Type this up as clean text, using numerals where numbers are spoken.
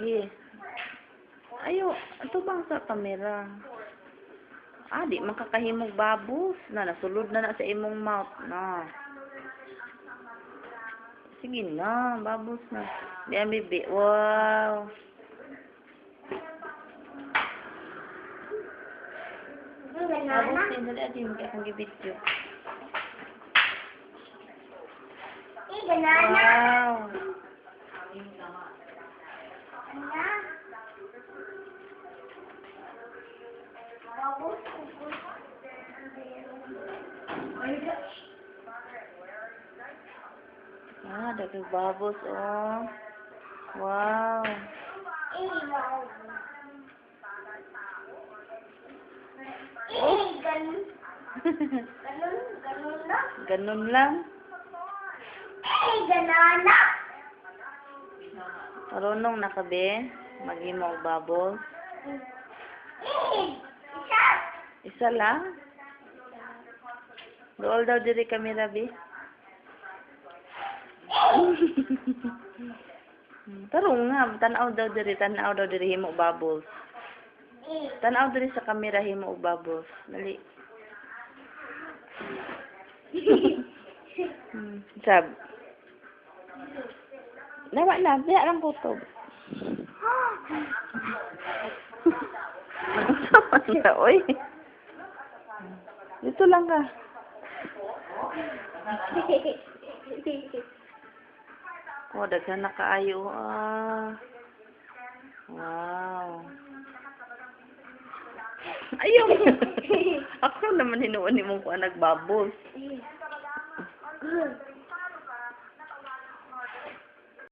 Eh. Ayo, ito bang sa kamera? Di makakahimog babos. Nasulod na sa imong mouth na. Sige na, babos na. Di ang bibi. Wow. Babos din, dali adi yung kaya kong gibidyo. Wow. Dagang babos, oh. Wow. Ganun lang. Ganana. Marunong na ka, be? Mag-imo og babos. Isa lang? Dool daw diri kamera, be? Tarong nga, tanaw daw diri himo bubbles. Tanaw diri sa kamera himo bubbles. Dali. Sab. Nawa na, biya lang kutob. Sama na, oy. Dito lang ka. Oh, daghan na kaayo. Wow. Ayaw. Ako naman hinuon ni mong kuha nagbabos.